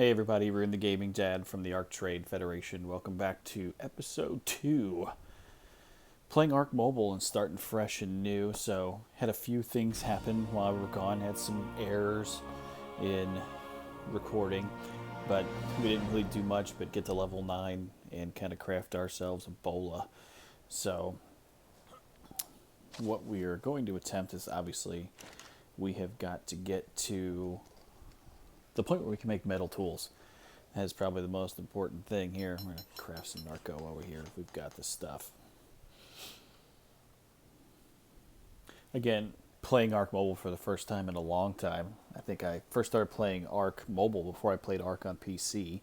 Hey everybody, we're in the Gaming Dad from the ARK Trade Federation. Welcome back to episode 2. Playing ARK Mobile and starting fresh and new, so had a few things happen while we were gone. Had some errors in recording, but we didn't really do much but get to level 9 and kind of craft ourselves a bola. So what we are going to attempt is obviously we have got to get to the point where we can make metal tools. That is probably the most important thing here. We're going to craft some narco over here if we've got this stuff. Again, playing ARK Mobile for the first time in a long time. I think I first started playing ARK Mobile before I played ARK on PC.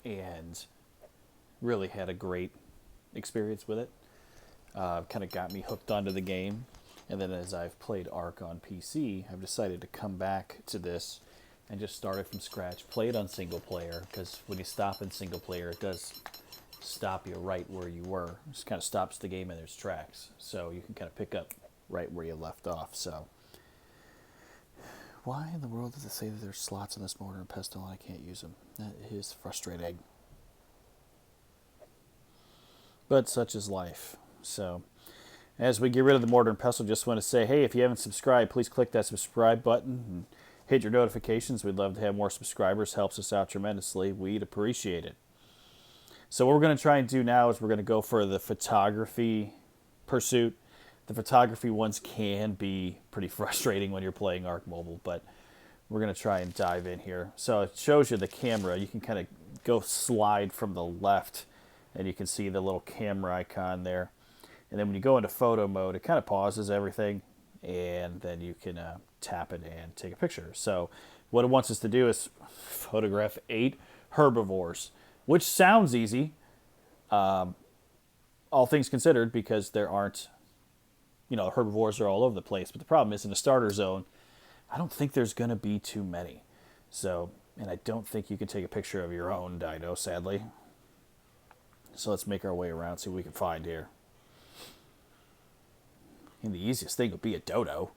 And really had a great experience with it. Kind of got me hooked onto the game. And then as I've played ARK on PC, I've decided to come back to this and just start it from scratch. Play it on single player, because when you stop in single player, it does stop you right where you were. It just kind of stops the game in its tracks. So you can kind of pick up right where you left off. So why in the world does it say that there's slots in this mortar and pestle and I can't use them? That is frustrating. But such is life. So as we get rid of the mortar and pestle, just want to say, hey, if you haven't subscribed, please click that subscribe button and hit your notifications. We'd love to have more subscribers. Helps us out tremendously. We'd appreciate it. So what we're going to try and do now is we're going to go for the photography pursuit. The photography ones can be pretty frustrating when you're playing ARK Mobile, but we're going to try and dive in here. So it shows you the camera. You can kind of go slide from the left, and you can see the little camera icon there. And then when you go into photo mode, it kind of pauses everything, and then you can tap it and take a picture. So what it wants us to do is photograph 8 herbivores, which sounds easy, all things considered, because there aren't, herbivores are all over the place. But the problem is in the starter zone, I don't think there's going to be too many. So, and I don't think you can take a picture of your own dino, sadly. So let's make our way around, see what we can find here. And the easiest thing would be a dodo.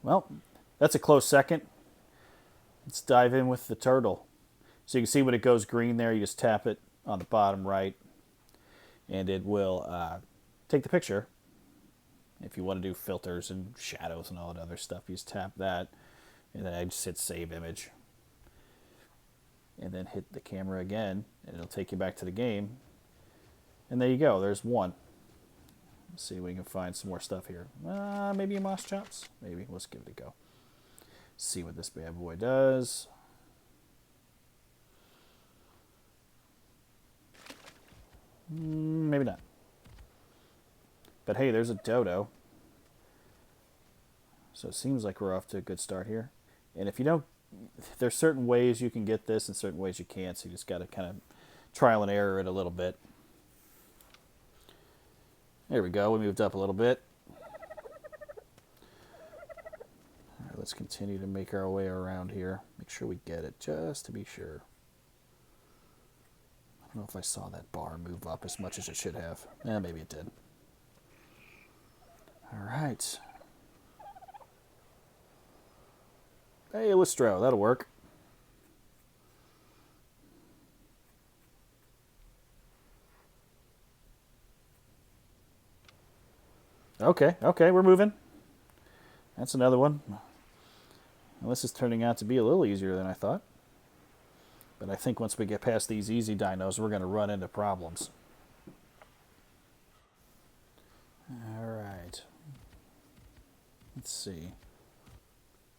Well, that's a close second. Let's dive in with the turtle. So you can see when it goes green there, you just tap it on the bottom right, and it will take the picture. If you want to do filters and shadows and all that other stuff, you just tap that, and then I just hit save image. And then hit the camera again, and it'll take you back to the game. And there you go, there's one. Let's see if we can find some more stuff here. Maybe a moss chops? Maybe. Let's give it a go. See what this bad boy does. Maybe not. But hey, there's a dodo. So it seems like we're off to a good start here. And if you don't, there's certain ways you can get this and certain ways you can't. So you just got to kind of trial and error it a little bit. There we go. We moved up a little bit. All right, let's continue to make our way around here. Make sure we get it, just to be sure. I don't know if I saw that bar move up as much as it should have. Maybe it did. All right. Hey, Listro, that'll work. Okay, we're moving. That's another one. Well, this is turning out to be a little easier than I thought. But I think once we get past these easy dinos, we're going to run into problems. All right. Let's see.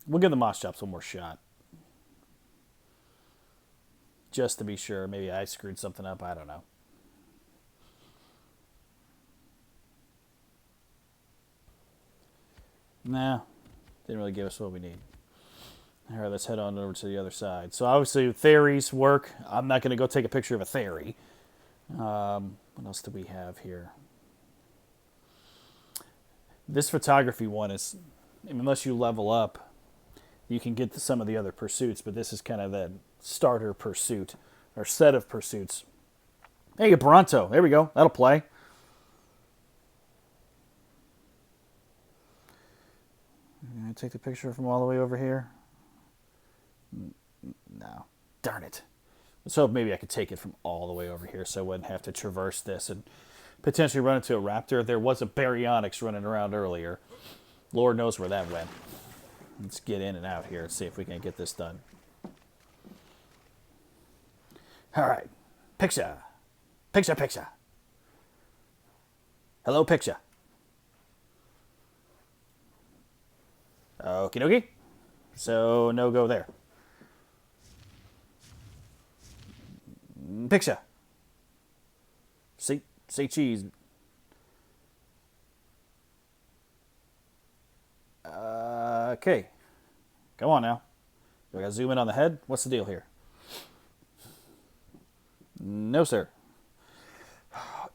We'll give the moss chops one more shot. Just to be sure. Maybe I screwed something up. I don't know. Nah, didn't really give us what we need. All right, let's head on over to the other side. So obviously, theories work. I'm not going to go take a picture of a theory. What else do we have here? This photography one is, unless you level up, you can get to some of the other pursuits, but this is kind of the starter pursuit, or set of pursuits. Hey, a Bronto. There we go. That'll play. Can I take the picture from all the way over here? No. Darn it. So maybe I could take it from all the way over here so I wouldn't have to traverse this and potentially run into a raptor. There was a baryonyx running around earlier. Lord knows where that went. Let's get in and out here and see if we can get this done. All right. Picture. Picture, picture. Hello, picture. Okie dokie. So, no go there. Picture. Say cheese. Okay. Come on now. Do I gotta zoom in on the head? What's the deal here? No, sir.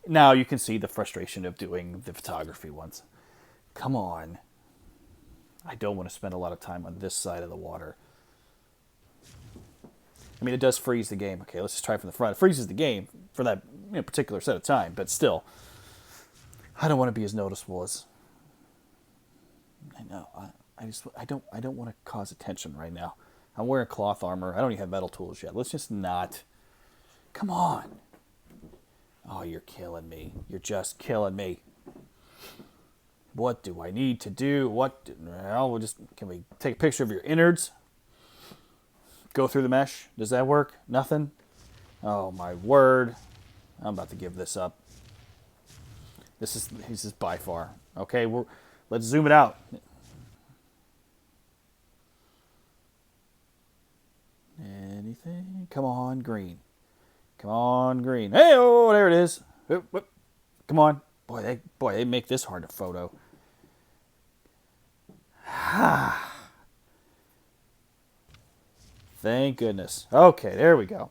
Now you can see the frustration of doing the photography ones. Come on. I don't want to spend a lot of time on this side of the water. I mean, it does freeze the game. Okay, let's just try from the front. It freezes the game for that particular set of time, but still, I don't want to be as noticeable as. I know. I don't want to cause attention right now. I'm wearing cloth armor. I don't even have metal tools yet. Let's just not. Come on. Oh, you're killing me. You're just killing me. What do I need to do? Well, can we take a picture of your innards? Go through the mesh? Does that work? Nothing? Oh, my word. I'm about to give this up. This is by far. Okay, let's zoom it out. Anything? Come on, green. Come on, green. Hey, oh, there it is. Come on. Boy, they make this hard to photo. Thank goodness. Okay, there we go.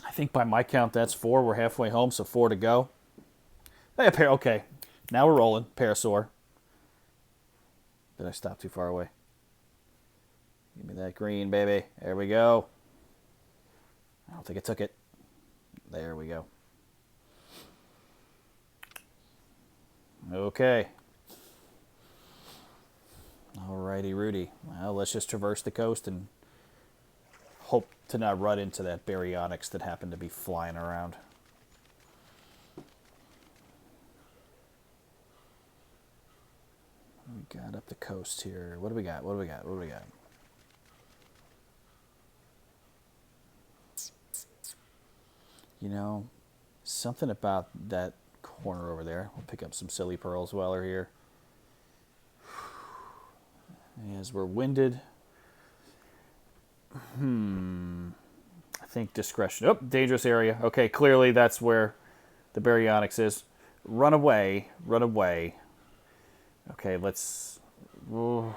I think by my count, that's 4. We're halfway home, so 4 to go. Hey, okay, now we're rolling. Parasaur. Did I stop too far away? Give me that green, baby. There we go. I don't think I took it. There we go. Okay. Alrighty, Rudy. Well, let's just traverse the coast and hope to not run into that baryonyx that happened to be flying around. We got up the coast here. What do we got? What do we got? What do we got? You know, something about that corner over there. We'll pick up some silly pearls while we're here. As we're winded. I think discretion. Oh, dangerous area. Okay, clearly that's where the baryonyx is. Run away. Run away. Okay, let's... I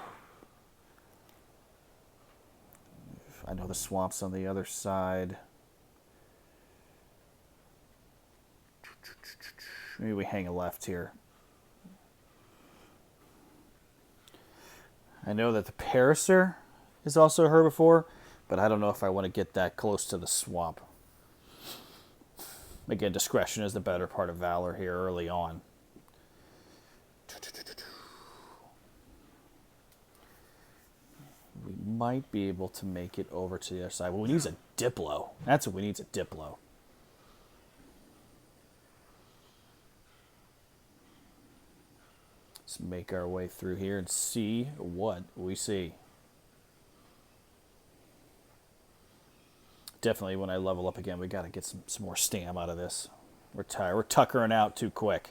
know the swamp's on the other side. Maybe we hang a left here. I know that the Parasaur is also a herbivore, but I don't know if I want to get that close to the swamp. Again, discretion is the better part of valor here early on. We might be able to make it over to the other side. Well, we need a Diplo. That's what we need, is a Diplo. Let's make our way through here and see what we see. Definitely when I level up again, we got to get some more stam out of this. We're tired. We're tuckering out too quick.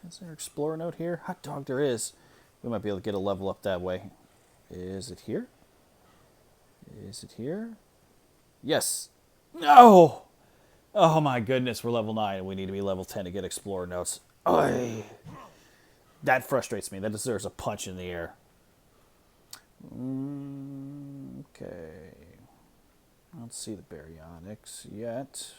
Is there an explorer note here? Hot dog, there is. We might be able to get a level up that way. Is it here? Is it here? Yes. No! Oh my goodness, we're level 9 and we need to be level 10 to get explorer notes. Oy. That frustrates me. That deserves a punch in the air. Okay. I don't see the baryonyx yet.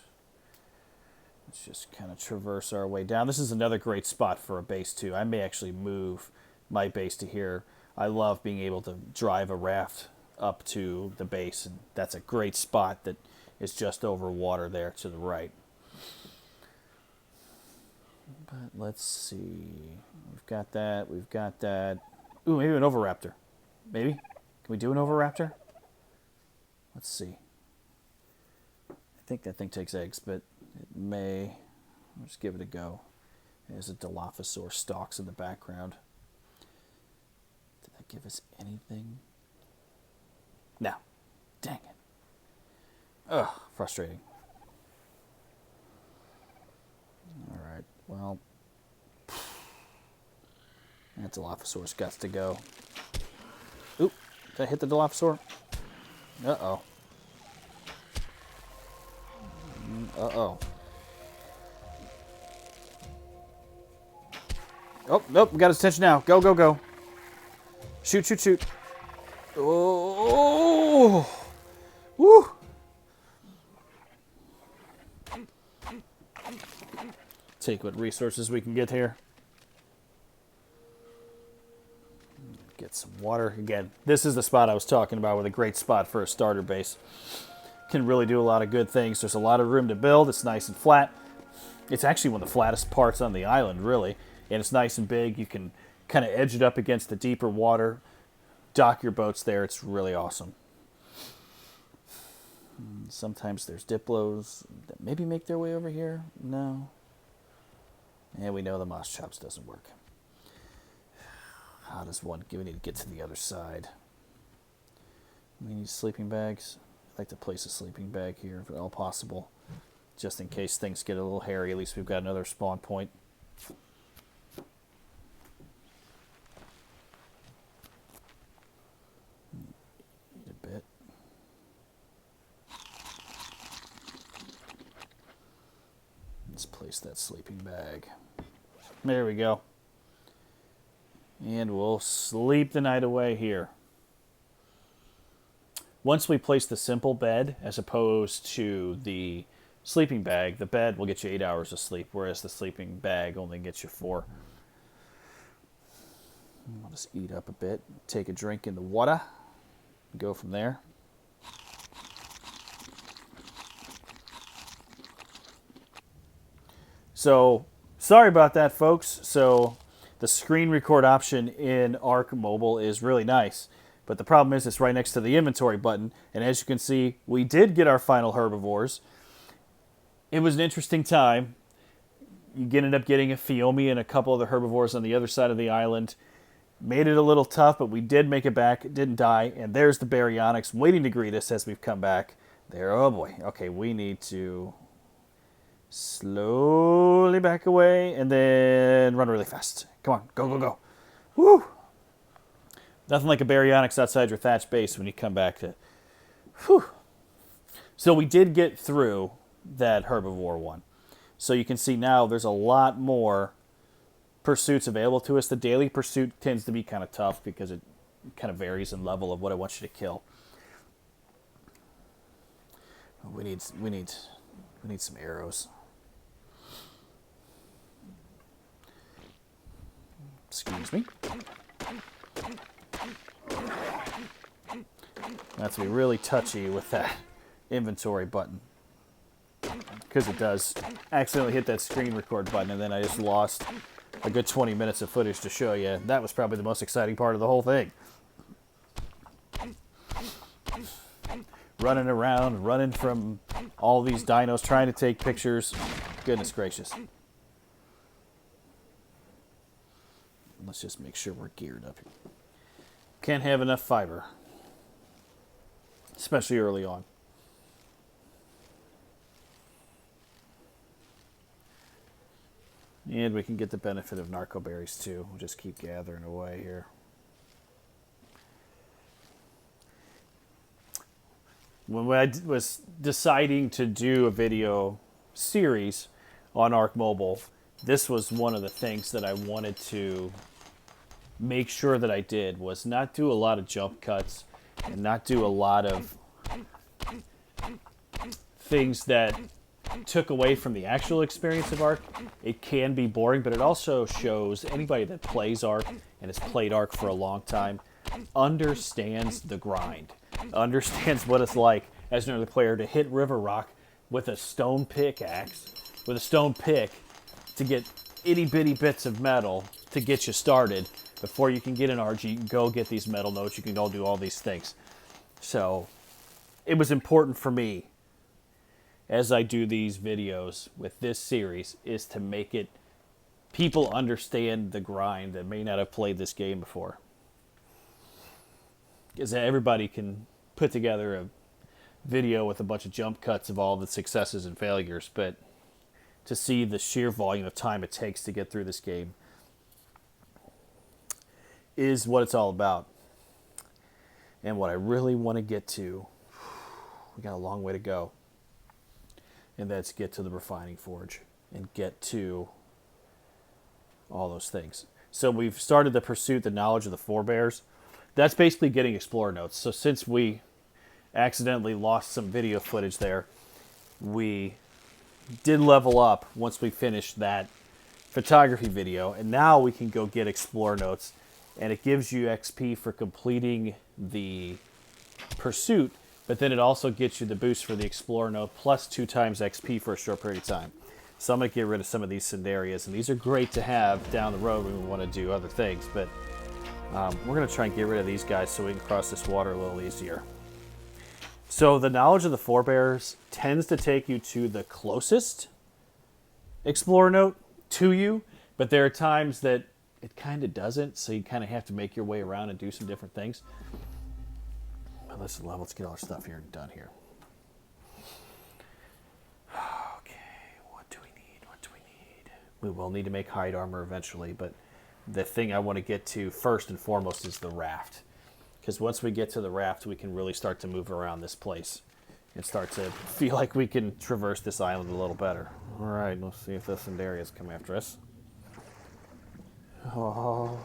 Let's just kind of traverse our way down. This is another great spot for a base too. I may actually move my base to here. I love being able to drive a raft up to the base, and that's a great spot that is just over water there to the right. But let's see. We've got that. We've got that. Ooh, maybe an Oviraptor. Maybe? Can we do an Oviraptor? Let's see. I think that thing takes eggs, but it may. I'll just give it a go. There's a Dilophosaur stalks in the background. Did that give us anything? No. Dang it. Ugh, frustrating. Alright, well. That Dilophosaur's got to go. Oop, did I hit the Dilophosaur? Uh-oh. Uh-oh. Oh, nope, we got his attention now. Go, go, go. Shoot, shoot, shoot. Oh! Woo! Take what resources we can get here. Get some water. Again, this is the spot I was talking about with a great spot for a starter base. Can really do a lot of good things. There's a lot of room to build. It's nice and flat. It's actually one of the flattest parts on the island, really. And it's nice and big. You can kind of edge it up against the deeper water. Dock your boats there. It's really awesome. Sometimes there's Diplos that maybe make their way over here. No. And we know the Moss Chops doesn't work. How does one? We need to get to the other side. We need sleeping bags. I'd like to place a sleeping bag here if at all possible. Just in case things get a little hairy. At least we've got another spawn point. Need a bit. Let's place that sleeping bag. There we go. And we'll sleep the night away here. Once we place the simple bed, as opposed to the sleeping bag, the bed will get you 8 hours of sleep, whereas the sleeping bag only gets you 4. I'll just eat up a bit, take a drink in the water, and go from there. So, sorry about that, folks. So, the screen record option in ARK Mobile is really nice. But the problem is it's right next to the inventory button. And as you can see, we did get our final herbivores. It was an interesting time. You ended up getting a Fiome and a couple other herbivores on the other side of the island. Made it a little tough, but we did make it back. It didn't die. And there's the Baryonyx waiting to greet us as we've come back. There, oh boy. Okay, we need to slowly back away and then run really fast. Come on, go, go, go. Woo! Nothing like a Baryonyx outside your thatched base when you come back to... Whew. So we did get through that herbivore one. So you can see now there's a lot more pursuits available to us. The daily pursuit tends to be kind of tough because it kind of varies in level of what I want you to kill. We need some arrows. Excuse me. That's to be really touchy with that inventory button, because it does accidentally hit that screen record button, and then I just lost a good 20 minutes of footage to show you. That was probably the most exciting part of the whole thing. Running around, running from all these dinos, trying to take pictures. Goodness gracious. Let's just make sure we're geared up here. Can't have enough fiber, especially early on. And we can get the benefit of narco berries too. We'll just keep gathering away here. When I was deciding to do a video series on ARK Mobile, this was one of the things that I wanted to make sure that I did, was not do a lot of jump cuts and not do a lot of things that took away from the actual experience of ARK. It can be boring, but it also shows anybody that plays ARK and has played ARK for a long time understands the grind, understands what it's like as an early player to hit River Rock with a stone pickaxe, with a stone pick, to get itty bitty bits of metal to get you started. Before you can get an RG, you can go get these metal notes. You can go do all these things. So it was important for me as I do these videos with this series is to make it people understand the grind that may not have played this game before. Because everybody can put together a video with a bunch of jump cuts of all the successes and failures, but to see the sheer volume of time it takes to get through this game is what it's all about. And what I really want to get to, we got a long way to go, and that's get to the refining forge and get to all those things. So we've started the pursuit, the knowledge of the forebears. That's basically getting explorer notes. So since we accidentally lost some video footage there, we did level up once we finished that photography video, and now we can go get explorer notes, and it gives you XP for completing the pursuit, but then it also gets you the boost for the explorer note plus 2 times XP for a short period of time. So I'm going to get rid of some of these scenarios, and these are great to have down the road when we want to do other things, but we're going to try and get rid of these guys so we can cross this water a little easier. So the knowledge of the forebears tends to take you to the closest explorer note to you, but there are times that it kind of doesn't, so you kind of have to make your way around and do some different things. But let's get all our stuff here and done here. Okay, what do we need? What do we need? We will need to make hide armor eventually, but the thing I want to get to first and foremost is the raft. Because once we get to the raft, we can really start to move around this place and start to feel like we can traverse this island a little better. All right, let's see if the Sandarias come after us. Oh,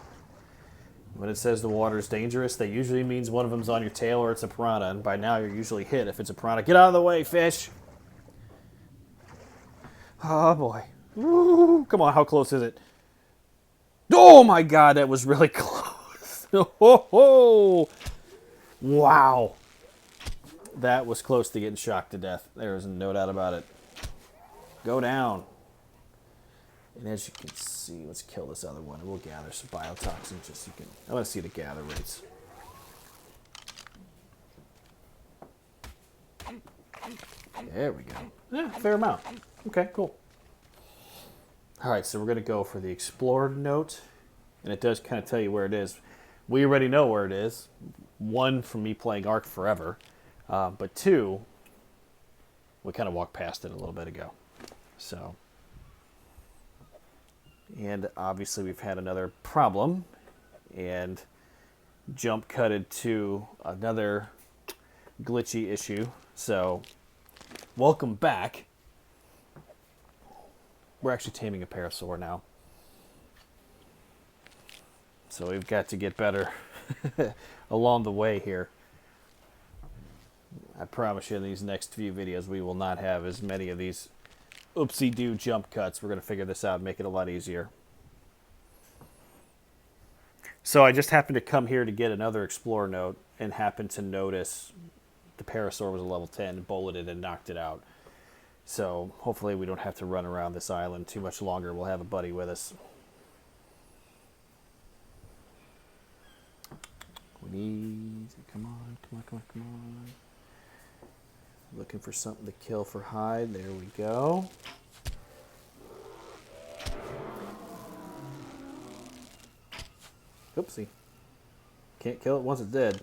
when it says the water is dangerous, that usually means one of them's on your tail or it's a piranha, and by now you're usually hit if it's a piranha. Get out of the way, fish! Oh boy. Ooh, come on, how close is it? Oh my god, that was really close. Oh, wow. That was close to getting shocked to death. There is no doubt about it. Go down. And as you can see, let's kill this other one, and we'll gather some biotoxins just so you can... I want to see the gather rates. There we go. Yeah, fair amount. Okay, cool. Alright, so we're going to go for the Explorer note, and it does kind of tell you where it is. We already know where it is. 1, from me playing ARK forever, but 2, we kind of walked past it a little bit ago. So... And obviously we've had another problem and jump cutted to another glitchy issue. So welcome back. We're actually taming a parasaur now. So we've got to get better along the way here. I promise you in these next few videos we will not have as many of these oopsie-doo jump cuts. We're going to figure this out and make it a lot easier. So I just happened to come here to get another Explorer note and happened to notice the Parasaur was a level 10, bulleted and knocked it out. So hopefully we don't have to run around this island too much longer. We'll have a buddy with us. We need... Come on, come on, come on, come on. Looking for something to kill for hide. There we go. Oopsie. Can't kill it once it's dead.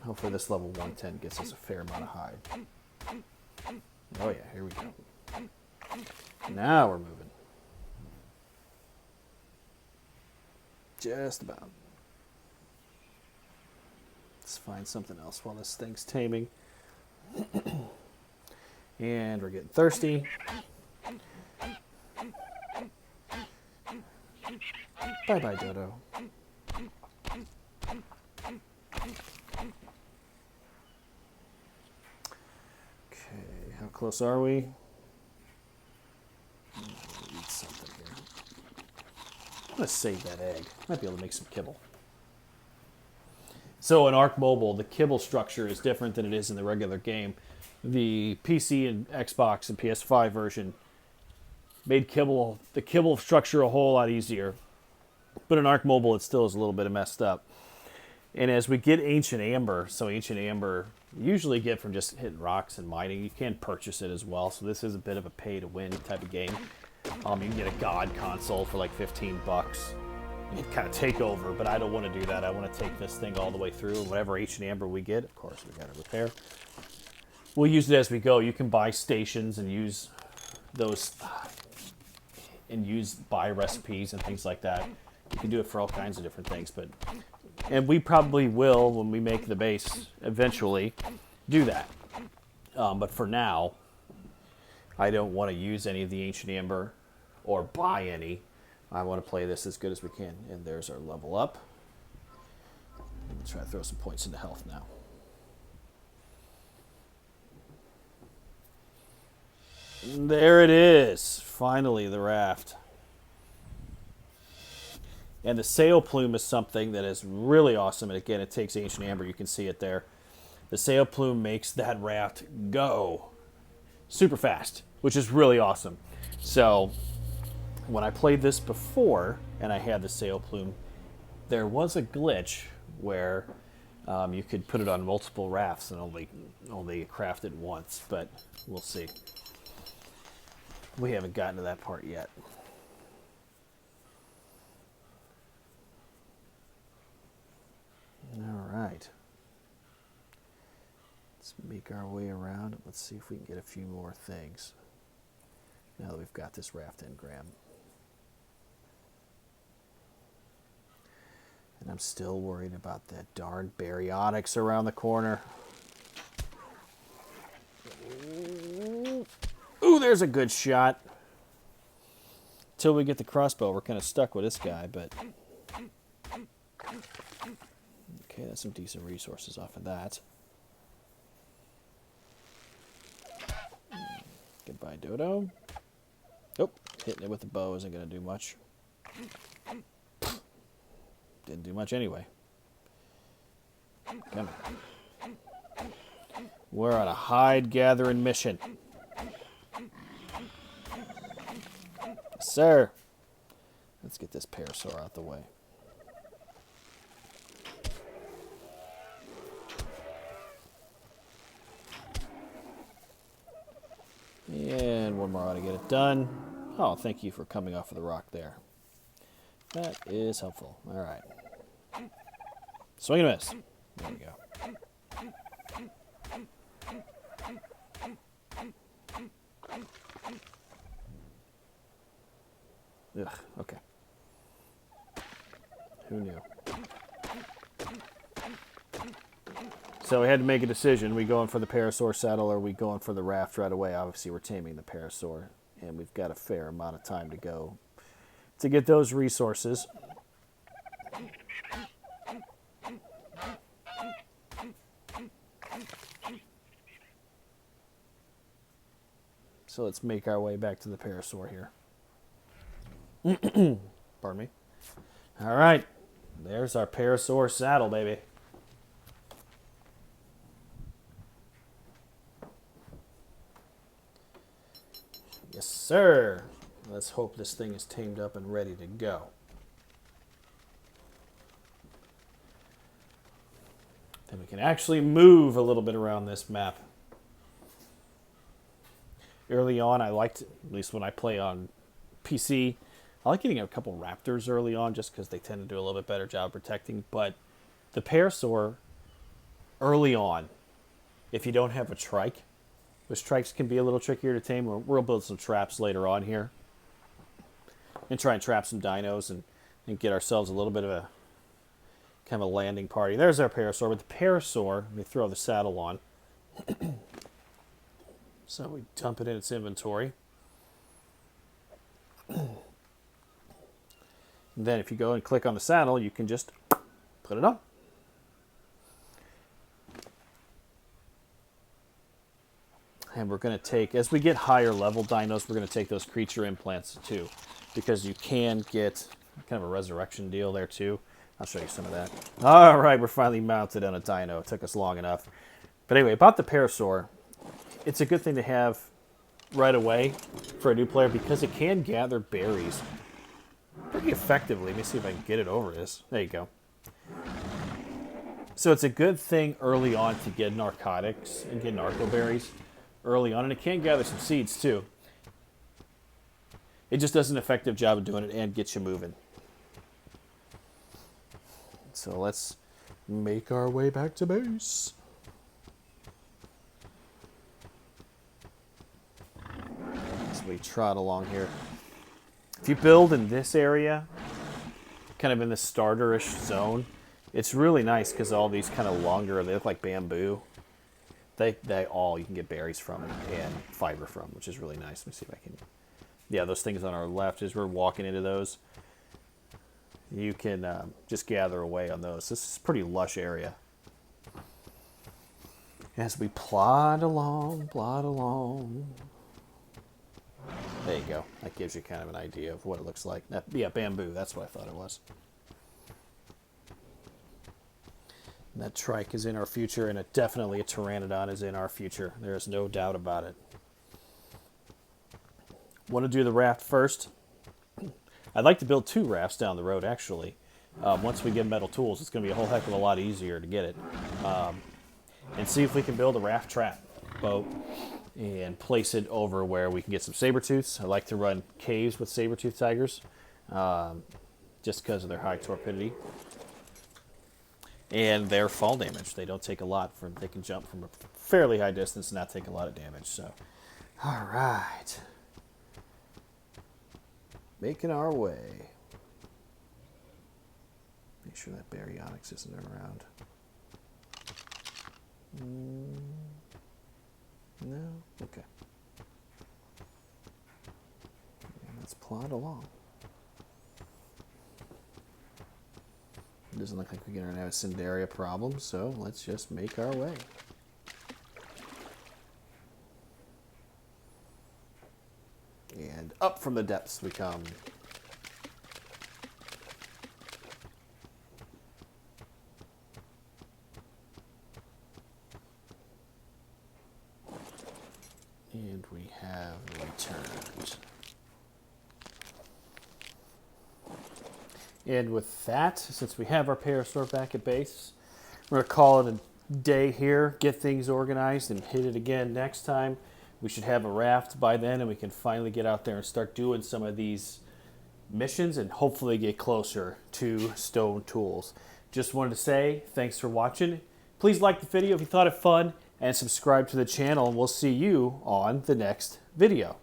Hopefully this level 110 gets us a fair amount of hide. Oh yeah, here we go. Now we're moving. Just about. Let's find something else while this thing's taming. And we're getting thirsty. Bye-bye, Dodo. Okay, how close are we? Eat something here. I'm going to save that egg. Might be able to make some kibble. So in ARK Mobile, the kibble structure is different than it is in the regular game. The PC and Xbox and PS5 version Made the kibble structure a whole lot easier. But in ARK Mobile, it still is a little bit messed up. And as we get Ancient Amber, so Ancient Amber you usually get from just hitting rocks and mining. You can purchase it as well, so this is a bit of a pay-to-win type of game. You can get a God console for like 15 bucks. You can kind of take over, but I don't want to do that. I want to take this thing all the way through. Whatever Ancient Amber we get, of course, we got to repair. We'll use it as we go. You can buy stations and use those, and buy recipes and things like that. You can do it for all kinds of different things, and we probably will, when we make the base eventually, do that. But for now, I don't want to use any of the Ancient Amber or buy any. I want to play this as good as we can. And there's our level up. Let's try to throw some points into health now. And there it is. Finally, the raft. And the sail plume is something that is really awesome. And again, it takes Ancient Amber. You can see it there. The sail plume makes that raft go super fast, which is really awesome. So when I played this before and I had the sail plume, there was a glitch where you could put it on multiple rafts and only craft it once. But we'll see. We haven't gotten to that part yet. All right. Let's make our way around. Let's see if we can get a few more things. Now that we've got this raft engram. And I'm still worried about that darn baryonyx around the corner. Ooh, there's a good shot. Till we get the crossbow, we're kind of stuck with this guy, but... Okay, that's some decent resources off of that. Goodbye, Dodo. Oh, hitting it with the bow isn't going to do much. Didn't do much anyway. Come on. We're on a hide-gathering mission. Yes, sir. Let's get this Parasaur out the way. And one more ought to get it done. Oh, thank you for coming off of the rock there. That is helpful. All right. Swing and miss. There we go. Ugh, okay. Who knew? So we had to make a decision. We going for the Parasaur Saddle or are we going for the raft right away? Obviously, we're taming the Parasaur, and we've got a fair amount of time to go to get those resources. So let's make our way back to the Parasaur here. Pardon me. All right. There's our Parasaur Saddle, baby. Yes, sir. Let's hope this thing is tamed up and ready to go. Then we can actually move a little bit around this map. Early on, I liked, at least when I play on PC, I like getting a couple raptors early on just because they tend to do a little bit better job protecting. But the Parasaur, early on, if you don't have a trike, which trikes can be a little trickier to tame. We'll build some traps later on here. And try and trap some dinos and get ourselves a little bit of a kind of a landing party. There's our Parasaur. With the Parasaur, let me throw the saddle on. So we dump it in its inventory. And then if you go and click on the saddle, you can just put it on. And we're going to take, as we get higher level dinos, we're going to take those creature implants too. Because you can get kind of a resurrection deal there too. I'll show you some of that. All right, we're finally mounted on a dino. It took us long enough. But anyway, about the Parasaur, it's a good thing to have right away for a new player because it can gather berries pretty effectively. Let me see if I can get it over this. There you go. So it's a good thing early on to get narcotics and get narco berries early on. And it can gather some seeds too. It just does an effective job of doing it and gets you moving. So let's make our way back to base. As we trot along here. If you build in this area, kind of in the starter-ish zone, it's really nice because all these kind of longer, they look like bamboo. They all, you can get berries from and fiber from, which is really nice. Let me see if I can. Yeah, those things on our left, as we're walking into those, you can just gather away on those. This is a pretty lush area. As we plod along, plod along. There you go. That gives you kind of an idea of what it looks like. Yeah, bamboo. That's what I thought it was. And that trike is in our future, and definitely a pteranodon is in our future. There is no doubt about it. Want to do the raft first? I'd like to build 2 rafts down the road, actually. Once we get metal tools, it's going to be a whole heck of a lot easier to get it. And see if we can build a raft trap boat and place it over where we can get some saber-tooths. I like to run caves with saber-tooth tigers just because of their high torpidity and their fall damage. They don't take a lot. They can jump from a fairly high distance and not take a lot of damage. So, all right. Making our way. Make sure that baryonyx isn't around. No? Okay. Let's plod along. It doesn't look like we're going to have a Cinderia problem, so let's just make our way. And up from the depths we come. And we have returned. And with that, since we have our Parasaur back at base, we're going to call it a day here, get things organized, and hit it again next time. We should have a raft by then, and we can finally get out there and start doing some of these missions and hopefully get closer to stone tools. Just wanted to say thanks for watching. Please like the video if you thought it fun, and subscribe to the channel, and we'll see you on the next video.